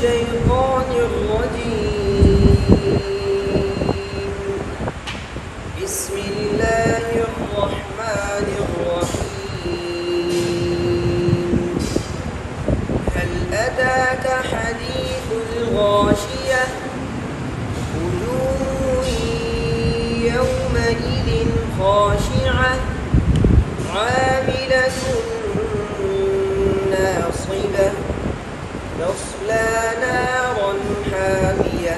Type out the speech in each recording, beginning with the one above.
الشيطان الرجيم. بسم الله الرحمن الرحيم. هل أتاك حديث الغاشية؟ وجوه يومئذ خاشعة عاملة ناصبة تصلى نارا حامية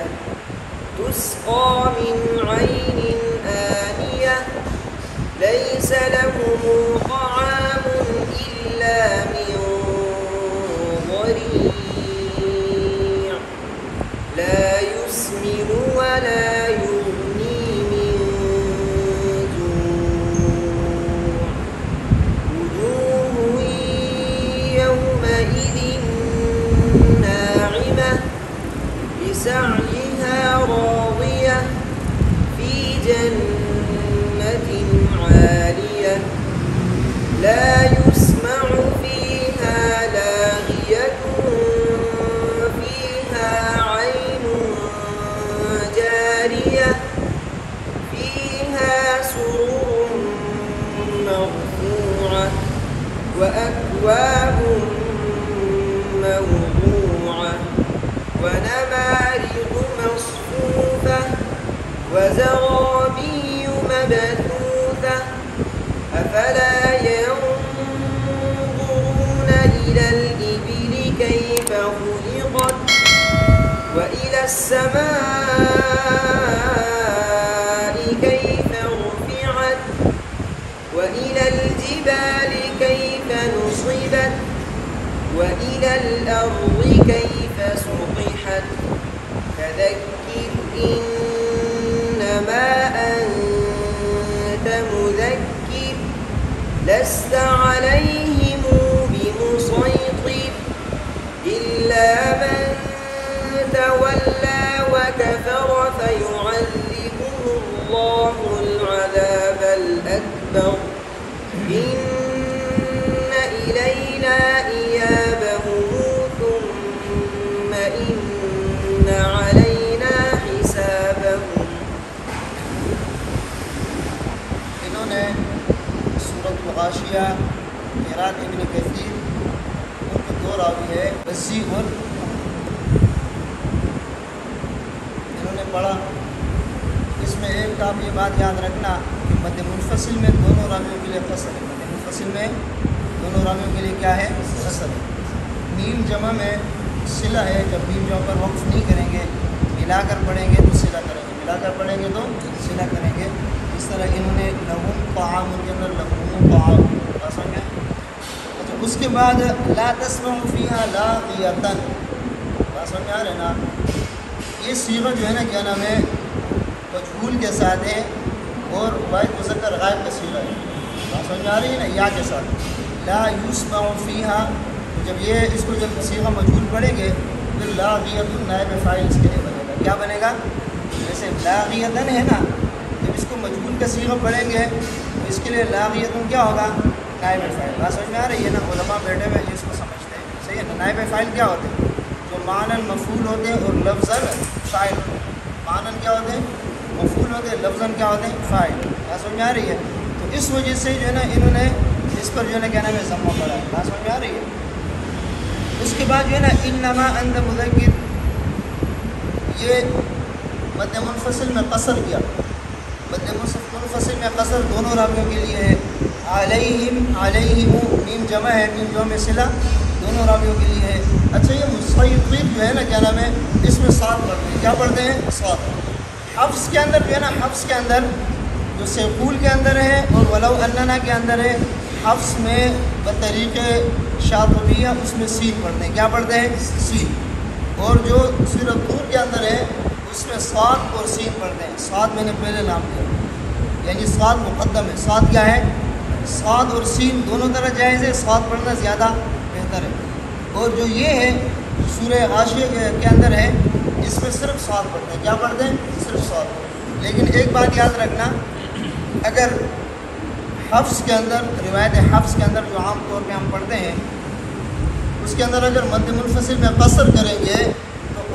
تسقى من عين آنية ليس لهم طعام إلا من ضريع لا يسمن ولا يغني من جوع وجوه يومئذ ناعمة لسعيها راضية في جنة عالية لا يسمع فيها لاغية فيها عين جارية فيها سرر مرفوعة وأكواب موضوعة ونمارق مصفوفة وزرابي مبثوثة أفلا ينظرون إلى الإبل كيف خلقت وإلى السماء كيف رفعت وإلى الجبال كيف نصبت وإلى الأرض كيف سطحت فذكر إنما أنت مذكر لست عليهم بمسيطر إلا من تولى وكفر فيعذبه الله العذاب الأكبر إن إلينا إيابهم ثم إن علينا حسابهم. انہوں نے سورۃ الغاشیہ قرات ابن کثیر ان کے دو راوی ہے بسی اور انہوں نے پڑھا. اس میں ایک آپ یہ بات یاد رکھنا کہ مد منفصل میں دونوں راویوں کے لیے قصر ہے. مد منفصل میں دونوں راویوں کے لیے کیا ہے؟ قصر ہے. میم جمع میں صلہ ہے. جب میم جمع پر وقف نہیں کریں گے ملا کر پڑھیں گے تو صلہ کریں گے, ملا کر پڑھیں گے تو صلہ کریں گے. اس طرح انہوں نے لہم طعام کے اندر لہم طعام سمجھا. اچھا اس کے بعد لا تسمع فیہا لاغیۃ بات سمجھ آ رہے نا. یہ صیغہ جو ہے نا کیا نام ہے مجہول کے ساتھ ہے اور واحد مذکر غائب کا صیغہ ہے. بات سمجھ آ رہی ہے نا یا کے ساتھ. لا یسمع فیہا جب یہ اس کو جب صیغہ مجہول پڑھیں گے پھر لاغیۃ نائب فاعل اس کے لیے بنے گا. کیا بنے گا؟ جیسے لاغیۃ ہے نا جب اس کو مجہول کا صیغہ پڑھیں گے تو اس کے لیے لاغیۃ کیا ہوگا؟ نائب فاعل. بات سمجھ میں آ رہی ہے نا. علماء بیٹھے میں اس کو سمجھتے ہیں صحیح ہے نا. نائب فاعل کیا ہوتے ہیں؟ جو معنی مفعول ہوتے ہیں اور لفظاً فاعل. معنی کیا ہوتے ہیں؟ مفعول ہوتے ہیں. لفظاً کیا ہوتے ہیں؟ فاعل. بات سمجھ میں آ رہی ہے. تو اس وجہ سے جو ہے نا انہوں نے اس پر جو ہے نا کیا نام ہے ضمہ پڑا ہے. بات سمجھ میں آ رہی ہے. اس کے بعد جو ہے نا انما انت مذکر یہ مد منفصل میں قصر کیا. مد منفصل میں قصر دونوں راویوں کے لیے ہے. علیہم علیہم میم جمع ہے, میم جمع میں صلہ دونوں راویوں کے لیے ہے. اچھا یہ مسیطر جو ہے نا کیا نام ہے اس میں سات پڑھتے ہیں. کیا پڑھتے ہیں؟ سات. حفظ کے اندر جو ہے نا حفظ کے اندر جو سیقول کے اندر ہے اور ولو اننا کے اندر ہے. حفظ میں بطریق شاطبیہ اس میں سین پڑھتے ہیں. کیا پڑھتے ہیں؟ سین. اور جو سورۃ طور کے اندر ہے اس میں صاد اور سین پڑھتے ہیں. صاد میں نے پہلے نام دیا یعنی صاد مقدم ہے. صاد کیا ہے؟ صاد اور سین دونوں طرح جائز ہے. صاد پڑھنا زیادہ بہتر ہے. اور جو یہ ہے سورہ غاشیہ کے اندر ہے اس میں صرف صاد پڑھتے ہیں. کیا پڑھتے ہیں؟ صرف صاد. لیکن ایک بات یاد رکھنا, اگر حفظ کے اندر روایت حفظ کے اندر جو عام طور پہ ہم پڑھتے ہیں اس کے اندر اگر مد منفصل میں قصر کریں گے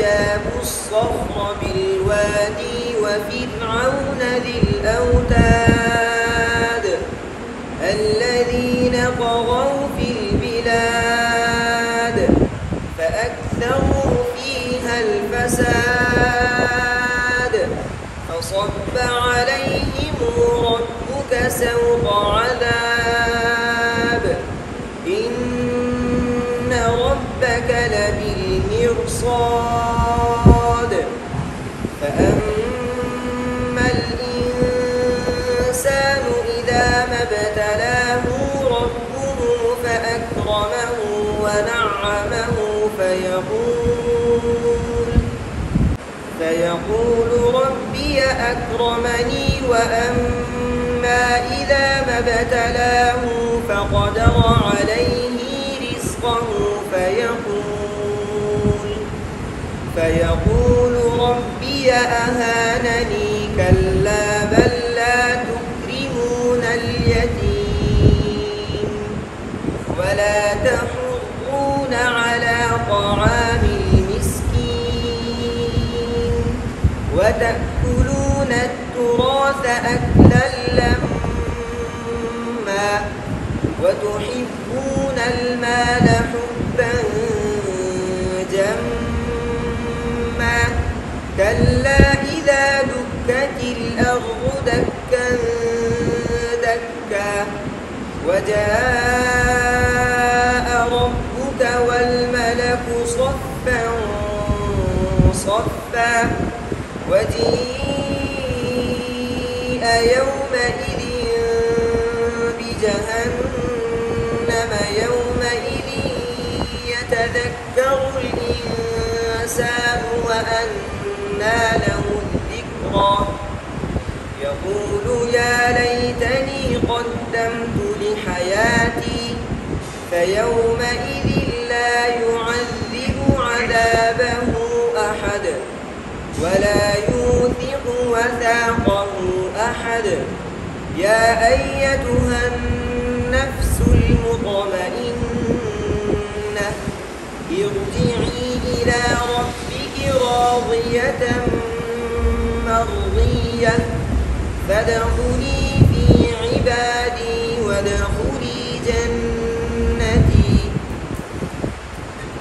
جابوا الصخر بالوادي وفرعون ذي الأوتاد الذين طغوا في البلاد فأكثروا فيها الفساد فصب عليهم ربك سوط عذاب إن ربك لبالمرصاد فأما الإنسان إذا ما ابتلاه ربه فأكرمه ونعمه فيقول ربي أكرمني وأما إذا ما ابتلاه فقدر عليه رزقه فيقول ربي أهانني كلا بل لا تكرمون اليتيم ولا تحضون على طعام المسكين وتأكلون التراث أكلا لما وتحبون المال حبا جما كلا إذا دكت الأرض دكا دكا وجاء ربك والملك صفا صفا وجيء يومئذ بجهنم يومئذ يتذكر الإنسان وأنى له الذكرى يقول يا ليتني قدمت لحياتي فيومئذ لا يعذب عذابه أحد ولا يوثق وثاقه أحد يا أيتها النفس المطمئنة ارجعي إلى ربك راضية مرضية فادخلي في عبادي وادخلي جنتي.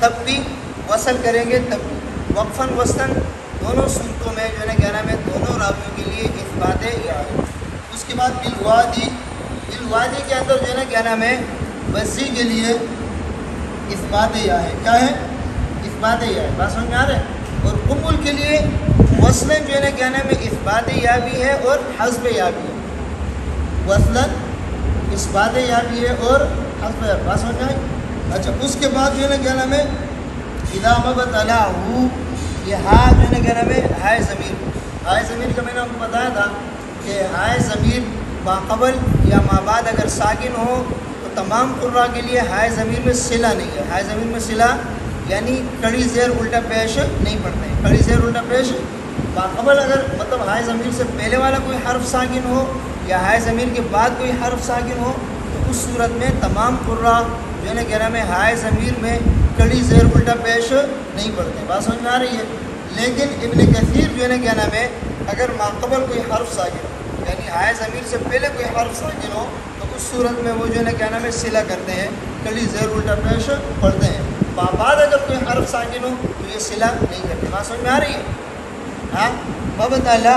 تب بھی وصل کریں گے تب بھی وقفاً وصلاً دونوں صورتوں میں جو ہے نا کیا نام ہے دونوں راویوں کے لیے اثبات یا ہے۔ اس کے بعد بالوادی کے اندر جو ہے نا کیا نام ہے وسیع کے لیے اثبات یا ہے، کیا ہے اثبات یا ہے، بات سمجھ میں آ رہا ہے۔ اور قبول کے لیے وصلاً جو ہے نا کیا نام ہے اثبات یا بھی ہے اور حذف یا بھی ہے، وصلاً اثبات یا بھی ہے اور حذف یا، بات سمجھ میں آئی۔ اچھا اس کے بعد جو ہے نا کیا نام ہے اذا مبتلہ یہ ہا جو ہے نا کیا نام ہے ہائے ضمیر کا میں نے آپ کو بتایا تھا کہ ہائے ضمیر ماقبل یا مابعد اگر ساکن ہو تو تمام قراء کے لیے ہائے ضمیر میں صلہ نہیں ہے، ہائے ضمیر میں صلہ یعنی کڑی زیر الٹا پیش نہیں پڑھتے ہیں، کڑی زیر الٹا پیش ماقبل اگر مطلب ہائے ضمیر سے پہلے والا کوئی حرف ساکن ہو یا ہائے ضمیر کے بعد کوئی حرف ساکن ہو تو اس صورت میں تمام قراء جو ہے نا کیا نام ہے ہائے ضمیر میں کڑی زیر الٹا پیش نہیں پڑھتے، بات سمجھ میں آ رہی ہے۔ لیکن ابن کثیر جو ہے نا کیا نام ہے اگر ماقبل کوئی حرف ساکن ہو یعنی ہائے ضمیر سے پہلے کوئی حرف ساکن ہو تو اس صورت میں وہ جو ہے نا کیا نام ہے صلہ کرتے ہیں، کڑی زیر الٹا پیش پڑھتے ہیں۔ بعد اگر کوئی حرف ساکن ہو تو یہ صلہ نہیں کرتے، بات سمجھ میں آ رہی ہے۔ ہاں مبتلہ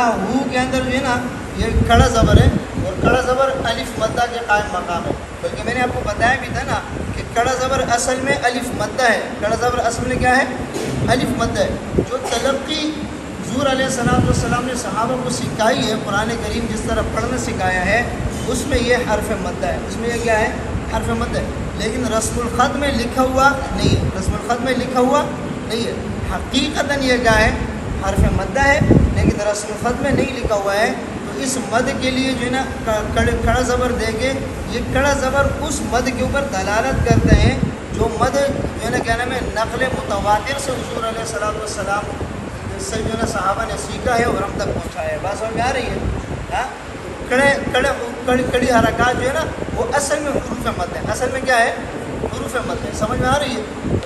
کے اندر جو ہے نا یہ کڑا زبر ہے اور کڑا زبر الف مدہ کے قائم مقام ہے، بلکہ میں نے آپ کو بتایا بھی تھا نا کہ کڑا زبر اصل میں الف مدہ ہے، کڑا زبر اصل میں کیا ہے الف مدہ ہے۔ جو تلقی حضور علیہ السلام نے صحابہ کو سکھائی ہے قرآن کریم جس طرح پڑھنا سکھایا ہے اس میں یہ حرف مدہ ہے، اس میں یہ کیا ہے حرف مدہ ہے، لیکن رسم الخط میں لکھا ہوا نہیں ہے، رسم الخط میں لکھا ہوا نہیں ہے، حقیقتاً یہ کیا ہے حرف مدہ ہے لیکن رسم الخط میں نہیں لکھا ہوا ہے۔ تو اس مد کے لیے جو ہے نا کڑا زبر دے کے یہ کڑا زبر اس مد کے اوپر دلالت کرتے ہیں جو مد جو ہے نا کیا نام ہے نقل متواتر سے حضور علیہ السلام سے جو ہے نا صحابہ نے سیکھا ہے اور ہم تک پہنچایا ہے، بات سمجھ میں آ رہی ہے۔ ہاں کڑی حرکات جو ہے نا وہ اصل میں حروف مد ہے، اصل میں کیا ہے حروف مد ہے، سمجھ میں آ رہی ہے۔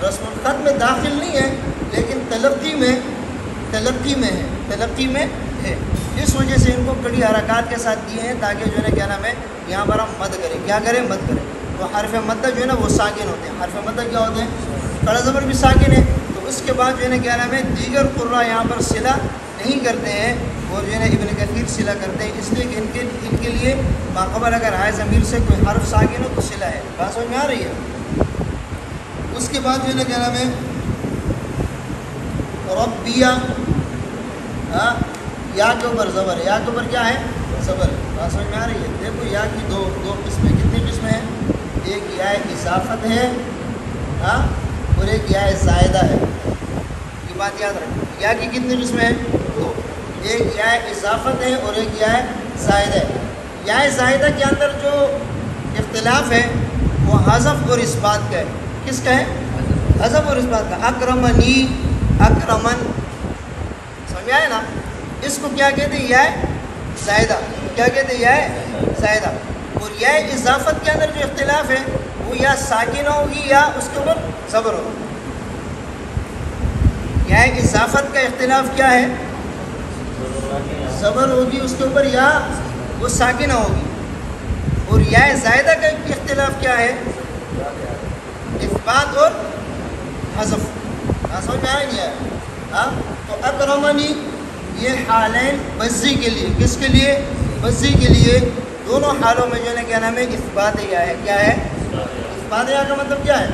رسم الخط میں داخل نہیں ہے لیکن تلقی میں ہے، اس وجہ سے ان کو کڑی حرکات کے ساتھ دیے ہیں تاکہ جو ہے نا کیا نام ہے یہاں پر ہم مد کریں، کیا کریں مد کریں۔ تو حرف مدہ جو ہے نا وہ ساکن ہوتے ہیں، حرف مدہ کیا ہوتے ہیں کڑا زبر بھی ساکن ہے۔ تو اس کے بعد جو ہے نا کیا نام ہے دیگر قراء یہاں پر صلہ نہیں کرتے ہیں اور جو ہے نا ابن کثیر صلہ کرتے ہیں، اس لیے کہ ان کے لیے ماقبل اگر ہائے ضمیر سے کوئی حرف ساکن ہو تو صلہ ہے، بات سمجھ میں آ رہی ہے۔ اس کے بعد جو ہے نا کیا نام ہے ربیہ، ہاں یا کے اوپر زبر ہے، یا کے اوپر کیا ہے زبر ہے، بات سمجھ میں آ رہی ہے۔ دیکھو یا کی دو قسمیں، کتنی قسمیں ہیں، ایک یا اضافت ہے ہاں اور ایک یا زائدہ ہے، یہ بات یاد رکھیں۔ یا کی کتنی قسمیں ہیں دو، ایک یا اضافت ہے اور ایک یا زائدہ ہے۔ یا زائدہ کے اندر جو اختلاف ہے وہ حذف اور اثبات کا ہے، کس کا ہے حذف اور اثبات کا۔ اکرمنی اکرمن سمجھ میں آئے نا، اس کو کیا کہتے ہیں یا زائدہ، کیا کہتے ہیں یا زائدہ۔ اور یا اضافت کے اندر جو اختلاف ہے وہ یا ساکن ہوگی یا اس کے اوپر زبر ہوگا۔ یا اضافت کا اختلاف کیا ہے زبر ہوگی اس کے اوپر یا وہ ساکنہ ہوگی، اور یا زائدہ کا اختلاف کیا ہے اثبات اور حذف، سمجھ میں آیا نہیں آیا۔ ہاں تو اکرمنی یہ حالین بزی کے لیے، کس کے لیے بزی کے لیے، دونوں حالوں میں جو ہے نا کیا نام ہے اثبات یا ہے، کیا ہے اثبات یا کا مطلب کیا ہے،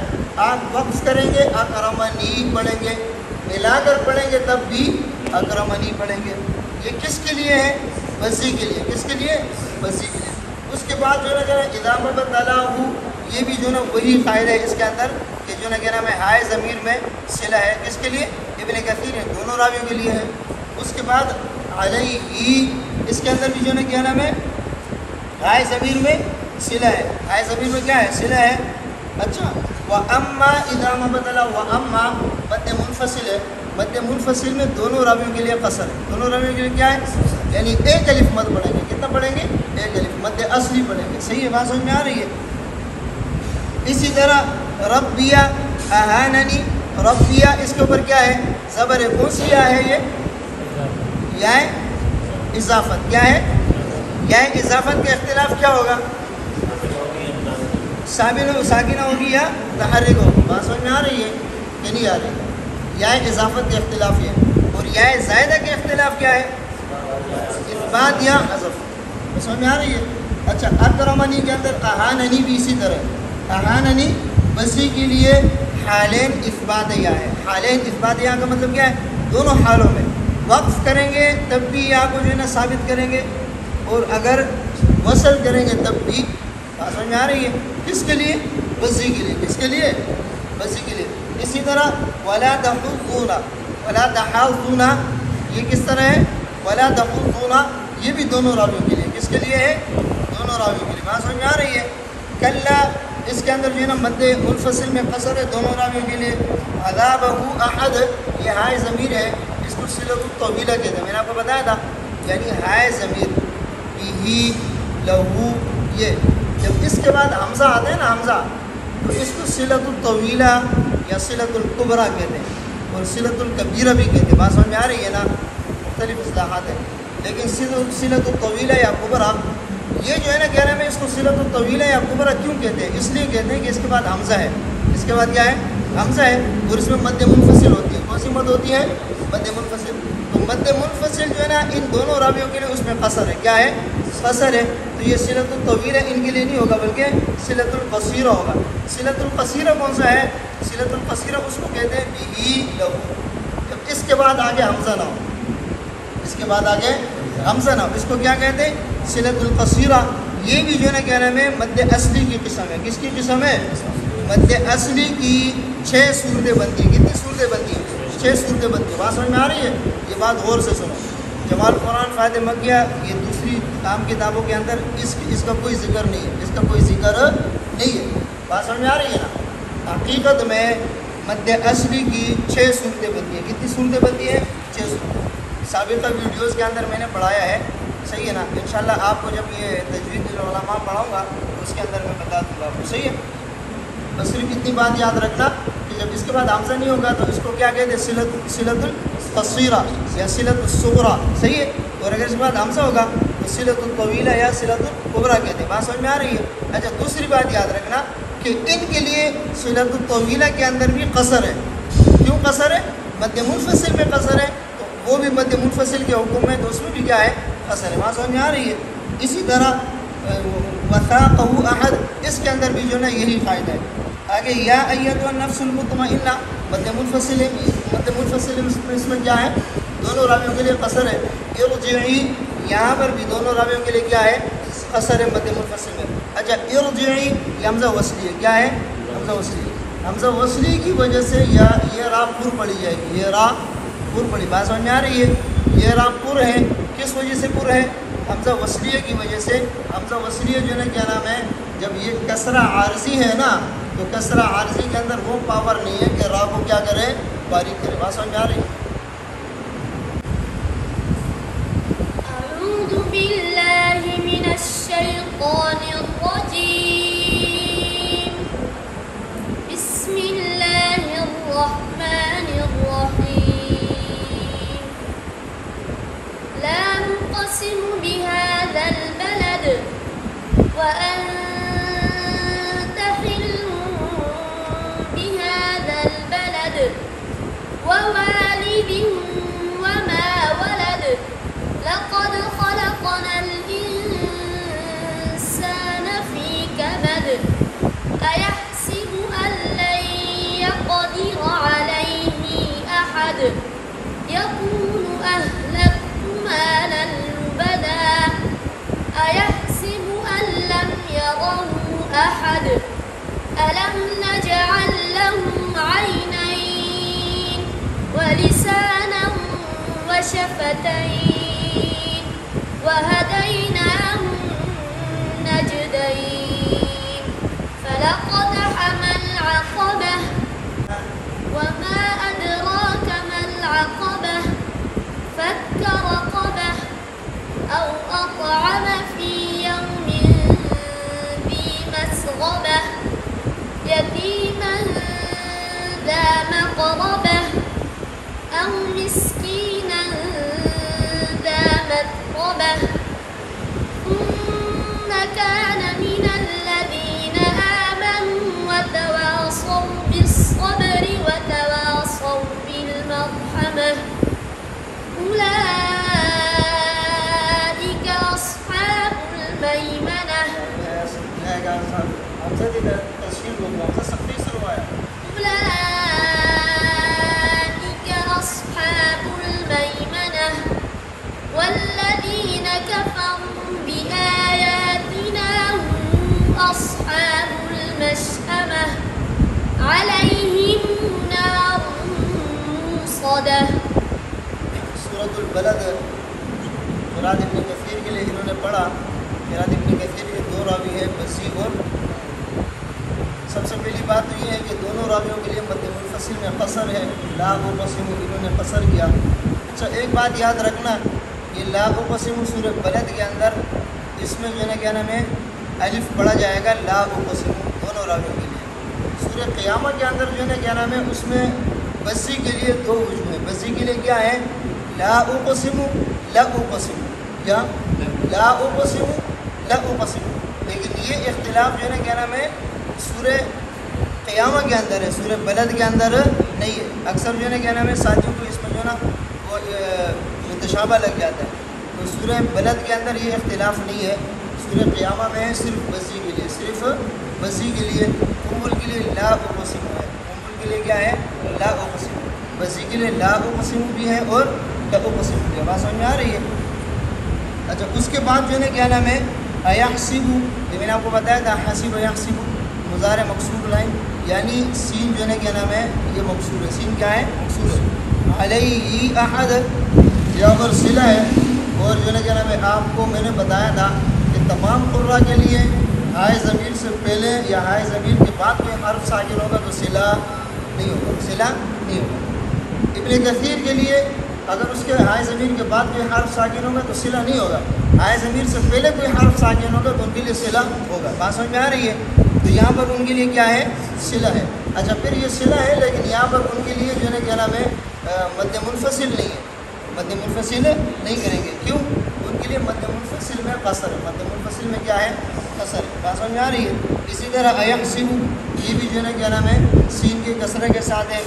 آپ وقف کریں گے اکرمنی پڑھیں گے، ملا کر پڑھیں گے تب بھی اکرمنی پڑھیں گے، یہ کس کے لیے ہے بزی کے لیے، کس کے لیے بزی کے لیے۔ اس کے بعد جو ہے نا اذا مبتلہ یہ بھی جو ہے نا وہی قاعدہ ہے اس کے اندر کہ جو ہے نا کیا نام ہے ہائے ضمیر میں صلہ ہے، کس کے لیے ابن کثیر ہے، دونوں راویوں کے لیے ہے۔ اس کے بعد علیہ اس کے اندر بھی جو ہے نا کیا نام ہے ہائے ضمیر میں صلہ ہے، ہائے ضمیر میں کیا ہے صلہ ہے۔ اچھا وَأَمَّا اِذَا مَبْتَلَى وَأَمَّا مد منفصل ہے، مد منفصل میں دونوں راویوں کے لیے قصر ہے، دونوں راویوں کے لیے کیا ہے یعنی ایک الف مد پڑھیں گے، کتنا پڑھیں گے ایک الف مد اصلی پڑھیں گے، صحیح ہے بات سمجھ میں آ رہی ہے۔ اسی طرح ربیہ اہاننی، ربیہ اس کے اوپر کیا ہے زبر ہے، کون سی یا ہے یہ یا اضافت، کیا ہے یا اضافت کا اختلاف کیا ہوگا ساکنہ ہوگی یا متحرک ہوگی، بات سمجھ میں آ رہی ہے۔ کہ نہیں آ رہی؟ یا اضافت کے اختلاف ہے، اور یا زائدہ کے اختلاف کیا ہے؟ اثبات یا حذف. سمجھ میں آ رہی ہے؟ اچھا اکرمنی کے اندر اہاننی بھی اسی طرح، اہاننی بسی کے لیے حالین اثبات یا ہے. حالین اثبات یا کا مطلب کیا ہے؟ دونوں حالوں میں وقف کریں گے تب بھی یا کو جو ہے نا ثابت کریں گے، اور اگر وصل کریں گے تب بھی. بات سمجھ میں آ رہی ہے؟ کس کے لیے؟ بسی کے لیے. کس کے لیے؟ بسی کے لیے. اسی طرح ولا تحضون، ولا تحاضون یہ کس طرح ہے؟ ولا تحضون یہ بھی دونوں راویوں کے لیے. کس کے لیے ہے؟ دونوں راویوں کے لیے. بات سمجھ میں آ رہی ہے؟ کلا اس کے اندر جو ہے نا مد منفصل میں قصر ہے دونوں راویوں کے لیے. عذابہ احد یہ ہائے ضمیر ہے، اس کو صلۃ الطویلہ کہتے ہیں. میں نے آپ کو بتایا تھا، یعنی ہائے ضمیر ہی لہو، یہ جب اس کے بعد حمزہ آتا ہے نا حمزہ، تو اس کو صلۃ الطویلہ یا صلۃ الکبریٰ کہتے ہیں، اور صلۃ الکبیرہ بھی کہتے ہیں. بات سمجھ میں آ رہی ہے نا؟ مختلف اصطلاحات ہیں، لیکن صلۃ الطویلہ یا کبریٰ یہ جو ہے نا کہنے میں اس کو صلۃ الطویلہ یا کبریٰ کیوں کہتے ہیں؟ اس لیے کہتے ہیں کہ اس کے بعد حمزہ ہے. اس کے بعد کیا ہے؟ حمزہ ہے، اور اس میں مد منفصل ہوتی ہے. کون سی مد ہوتی ہے؟ مد منفصل. تو مد منفصل جو ہے نا ان دونوں راویوں کے لیے اس میں قصر ہے. کیا ہے؟ قصر ہے. تو یہ صلۃ الطویلہ ان کے لیے نہیں ہوگا بلکہ صلۃ القصیرہ ہوگا. صلۃ القصیرہ کون سا ہے؟ صلۃ القصیرہ اس کو کہتے ہیں بہی لہو، جب اس کے بعد آگے حمزہ نہ ہو، اس کے بعد آگے حمزہ نہ ہو، اس کو کیا کہتے ہیں؟ صلۃ القصیرہ. یہ بھی جو ہے نا کہنے میں مد اصلی کی قسم ہے. کس کی قسم ہے؟ مد اصلی کی 6 صورتیں بنتی ہیں. کتنی صورتیں بنتی ہیں؟ 6 صورتیں بنتی ہیں. بات سمجھ میں آ رہی ہے؟ یہ بات غور سے سنو. جمال قرآن فائدہ مکیہ یہ دوسری عام کتابوں کے اندر اس کا کوئی ذکر نہیں ہے، اس کا کوئی ذکر نہیں ہے. بات سمجھ میں آ رہی ہے نا؟ حقیقت میں مد اصلی کی 6 صورتیں بنتی ہیں. کتنی صورتیں بنتی ہیں؟ 6 صورتیں. سابقہ ویڈیوز کے اندر میں نے پڑھایا ہے، صحیح ہے نا؟ انشاءاللہ آپ کو جب یہ تجوید العلماء پڑھاؤں گا تو اس کے اندر میں بتا دوں گا آپ کو. صحیح ہے؟ بس صرف اتنی بات یاد رکھنا کہ جب اس کے بعد حمزہ نہیں ہوگا تو اس کو کیا کہتے ہیں؟ صلۃ القصیرہ یا صلۃ الصغریٰ. صحیح ہے؟ اور اگر اس کے بعد حمزہ ہوگا تو صلۃ الطویلہ یا صلۃ الکبریٰ کہتے ہیں. بات سمجھ میں آ رہی ہے؟ اچھا دوسری بات یاد رکھنا کہ ان کے لیے صلۃ الطویلہ کے اندر بھی قصر ہے. کیوں قصر ہے؟ مد منفصل میں قصر ہے، تو وہ بھی مد منفصل کے حکم میں، تو اس میں بھی کیا ہے؟ قصر ہے. بات سمجھ میں آ رہی ہے؟ اسی طرح وثاقہ احد اس کے اندر بھی جو ہے نا یہی فائدہ ہے. آگے یا ایتھا النفس المطمئنہ مد منفصل ہے. مد منفصل اس میں کیا ہے؟ دونوں راویوں کے لیے قصر ہے. ارجعی یہاں پر بھی دونوں راویوں کے لیے کیا ہے؟ قصر ہے مد منفصل میں. اچھا ارجعی یہ حمزہ وصلی ہے. کیا ہے؟ حمزہ وصلی. حمزہ وصلی کی وجہ سے یہ را پر پڑھی جائے گی. یہ را پر پڑھی. بات سمجھ میں آ رہی ہے؟ یہ را پر ہے. کس وجہ سے پر ہے؟ حمزہ وصلیہ کی وجہ سے. حمزہ وصلیہ جو ہے نا کیا نام ہے؟ جب یہ کسرہ عارضی ہے نا تو کسرہ عارضی کے اندر وہ پاور نہیں ہے کہ را کو کیا کرے؟ باریک کرے. بات سمجھ میں آ رہی ہے؟ اعوذ باللہ من الشیطان الرجیم، بسم اللہ الرحمن الرحیم. لا نقسم بهذا البلد وأنت حل بهذا البلد ووالد وما ولد لقد خلقنا الإنسان في كبد أيحسب أن لن يقدر عليه أحد يقول أهلكت مالا لبدا أيحسب أن لم يره أحد ألم نجعل له عينين ولسانا وشفتين وهديناه النجدين فلاقتحم العقبة وما أدراك ما العقبة فك رقبة أو أطعم في يوم ذي مسغبة يتيما ذا مقربة أو مسكينا ذا متربة ثم كان من الذين آمنوا وتواصوا بالصبر وتواصوا جائے گا حمزہ کی تشکیل کو حمزہ سختی سے روایا أولئك أصحاب الميمنة والذين كفروا بآياتنا هم أصحاب المشأمة عليهم نار موصدة. سورۃ البلد قرآن ابن کثیر کے لیے انہوں نے پڑھا. قرآن ابن کثیر کے دو راوی ہیں بصری اور سب سے پہلی بات تو یہ ہے کہ دونوں راویوں کے لیے مد منفصل میں قصر ہے. لا اقسم انہوں نے قصر کیا. اچھا ایک بات یاد رکھنا کہ لا اقسم سورۃ بلد کے اندر اس میں جو ہے نا کیا نام ہے الف پڑھا جائے گا لا اقسم دونوں راویوں کے لیے. سورۃ قیامہ کے اندر جو ہے نا کیا نام ہے اس میں بصری کے لیے دو وجوہ ہیں. بصری کے لیے کیا ہے لا اقسم لا اقسم کیا لا اقسم لا اقسم. لیکن یہ اختلاف جو ہے نا کیا نام ہے سورہ قیامہ کے اندر ہے, سورہ بلد کے اندر نہیں ہے. اکثر جو ہے نا کیا نام ہے ساتھیوں کو اس میں جو ہے نا وہ متشابہ لگ جاتا ہے. تو سورہ بلد کے اندر یہ اختلاف نہیں ہے. سورہ قیامہ میں ہے صرف بصری کے لیے, صرف بصری کے لیے. قنبل کے لیے لا اقسم ہے, قنبل کے لیے کیا ہے لا اقسم. بصری کے لیے لا اقسم بھی ہے اور لا اقسم بھی ہے. بات سمجھ میں آ رہی ہے. اچھا اس کے بعد جو ہے نا کیا نام ہے ایحسب, یہ میں نے آپ کو بتایا تھا حسب یحسب مضارع مقصور لائن, یعنی سین جو ہے کیا نام ہے یہ مقصور ہے. سین کیا ہے مقصور ہے. علیہ احد یہاں پر صلہ ہے. اور جو ہے کیا نام ہے آپ کو میں نے بتایا تھا کہ تمام قرہ کے لیے ہائے ضمیر سے پہلے یا ہائے ضمیر کے بعد کوئی حرف ساکن ہوگا تو صلہ نہیں ہوگا, صلہ نہیں ہوگا. ابن کثیر کے لیے اگر اس کے ہائے ضمیر کے بعد کوئی حرف ساکن ہوگا تو صلہ نہیں ہوگا. ہائے ضمیر سے پہلے کوئی حرف ساکن ہوگا تو ان کے لیے صلہ ہوگا. بات سمجھ میں آ رہی ہے. تو یہاں پر ان کے لیے کیا ہے صلہ ہے. اچھا پھر یہ صلہ ہے لیکن یہاں پر ان کے لیے جو ہے کیا نام ہے مد منفصل نہیں ہے, مد منفصل نہیں کریں گے. کیوں؟ ان کے لیے مد منفصل میں قصر ہے. مد منفصل میں کیا ہے قصر ہے. بات سمجھ میں آ رہی ہے. اسی طرح ایحسب یہ بھی جو ہے کیا نام ہے سین کے کسرہ کے ساتھ ہے.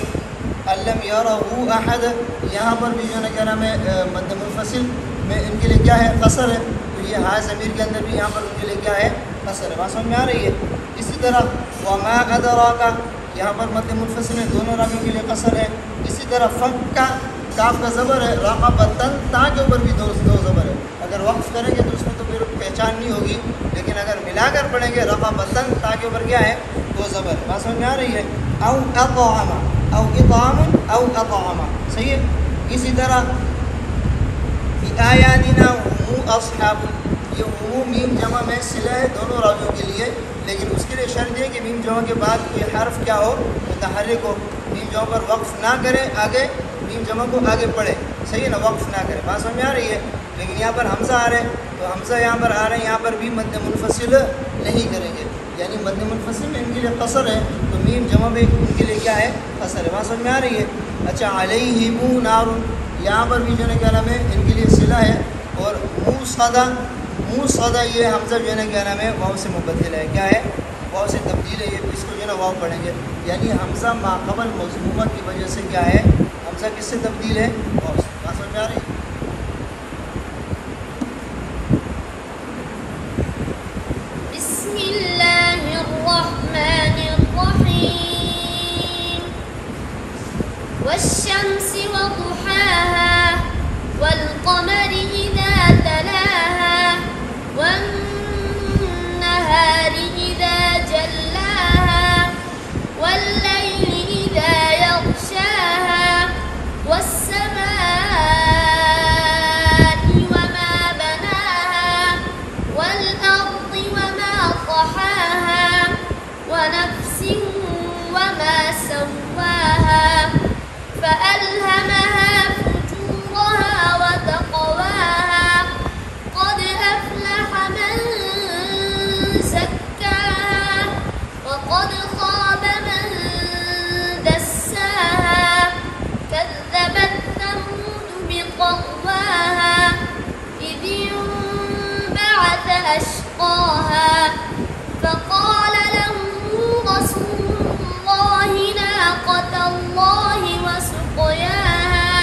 علم یرہ احد یہاں پر بھی جو ہے کیا نام ہے مد منفصل میں ان کے لیے کیا ہے قصر ہے. تو یہ ہائے ضمیر کے اندر بھی یہاں پر ان کے لیے کیا ہے قصر ہے. بات سمجھ میں آ رہی ہے. اسی طرح وما ادراک یہاں پر مد منفصل ہے, دونوں راویوں کے لیے قصر ہے. اسی طرح فک کا کاف کا زبر ہے, رقبتن تا کے اوپر بھی دو زبر ہے. اگر وقف کریں گے تو اس میں تو پھر پہچان نہیں ہوگی, لیکن اگر ملا کر پڑھیں گے رقبتن تا کے اوپر کیا ہے دو زبر. بات سمجھ میں آ رہی ہے. او اطعم او اطعام او اطعم صحیح ہے. اسی طرح فی آیاتنا هم اصحاب یہ عموم میم جمع میں صلہ ہے دونوں راویوں کے لیے, لیکن اس کے لیے شرط ہے کہ میم جمع کے بعد کوئی حرف کیا ہو متحرک ہو. میم جمع پر وقف نہ کرے, آگے میم جمع کو آگے پڑھے, صحیح ہے نا, وقف نہ کرے. بات سمجھ میں آ رہی ہے. لیکن یہاں پر حمزہ آ رہے ہیں تو حمزہ یہاں پر آ رہے ہیں, یہاں پر بھی مد منفصل نہیں کریں گے, یعنی مد منفصل میں ان کے لیے قصر ہے تو میم جمع میں ان کے لیے کیا ہے قصر ہے. بات سمجھ میں آ رہی ہے. اچھا علیہم نار یہاں پر بھی جو ہے کیا نام ہے ان کے لیے صلہ ہے. اور موصدہ یہ حمزہ جو ہے نا کیا نام ہے واو سے مبدل ہے, کیا ہے واو سے تبدیل ہے. یہ اس کو جو ہے نا واو پڑھیں گے, یعنی حمزہ ما قبل مضمومہ کی وجہ سے کیا ہے حمزہ کس سے تبدیل ہے واو سے. بات سمجھ میں آ رہی ہے. بسم اللہ الرحمن الرحیم والشمس وضحاها والقمر إذا تلاها والنهار إذا جلاها والليل إذا يغشاها والسماء وما بناها والأرض وما طحاها ونفس وما سواها فألهمها فجورها وتقواها قد أفلح من زكاها وقد خاب من دساها كذبت ثمود بطغواها إذ انبعث أشقاها فقال لهم رسول الله ناقة الله وسقياها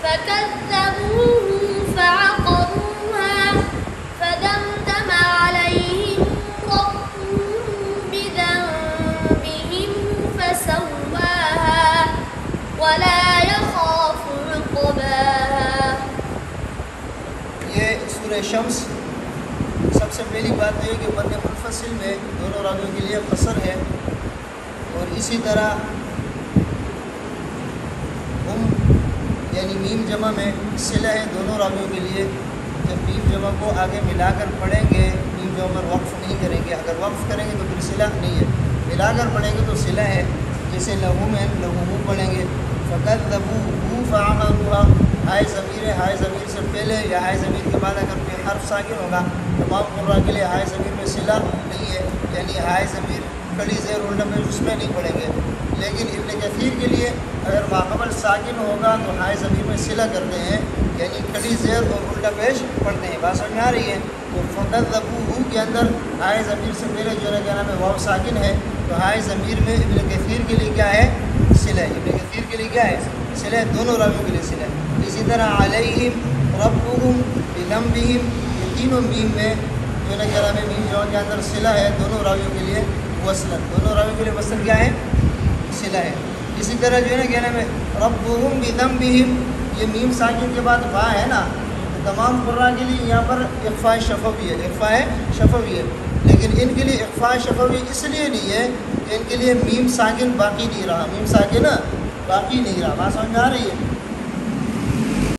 فكذبوه فعقروها فدمدم عليهم ربهم شمس، سب سے پہلی بات تو یہ کہ مد منفصل میں دونوں راویوں کے لیے قصر ہے، اور اسی طرح ہم یعنی میم جمع میں صلہ ہے دونوں راویوں کے لیے۔ جب میم جمع کو آگے ملا کر پڑھیں گے، میم جمع پر وقف نہیں کریں گے، اگر وقف کریں گے تو پھر صلہ نہیں ہے، ملا کر پڑھیں گے تو صلہ ہے۔ جیسے لہم ہے، لہم پڑھیں گے، فَكَذَّبُوهُ فَعَقَرُوهَا، ہائے ضمیر ہے، ہائے ضمیر سے پہلے یا ہائے ضمیر کے بعد اگر کوئی حرف ساکن ہوگا، تمام قراء کے لیے ہائے ضمیر میں صلہ نہیں ہے، یعنی ہائے ضمیر کڑی زیر الٹا پیش اس میں نہیں پڑھیں گے۔ لیکن ابن کثیر کے لیے اگر ماقبل ساکن ہوگا تو ہائے ضمیر میں صلہ کرتے ہیں، یعنی کڑی زیر اور الٹا پیش پڑھتے ہیں۔ بات سمجھ میں آ رہی ہے؟ تو فَكَذَّبُوهُ کے اندر ہائے ضمیر سے پہلے جو ہے کیا نام ہے واو ساکن ہے، تو ہائے ضمیر میں ابن کثیر کے لیے کیا ہے؟ صلہ ہے۔ ابن کثیر کے لیے کیا ہے؟ صلہ ہے، دونوں راویوں کے لیے صلہ ہے۔ اسی طرح علیہم ربہم بذنبہم، یہ تینوں میم میں جو ہے کیا نام ہے میم جمع کے اندر صلہ ہے دونوں راویوں کے لیے وصلاً، دونوں راویوں کے لیے وصلاً کیا ہے؟ صلہ ہے۔ اسی طرح جو ہے نا کیا نام ہے ربہم بذنبہم، یہ میم ساکن کے بعد با ہے نا، تو تمام قراء کے لیے یہاں پر اخفاء شفوی ہے، اخفاء شفوی ہے، لیکن ان کے لیے اخفاء شفوی اس لیے نہیں ہے کہ ان کے لیے میم ساکن باقی نہیں رہا، میم ساکن باقی نہیں رہا۔ بات سمجھ میں آ رہی ہے؟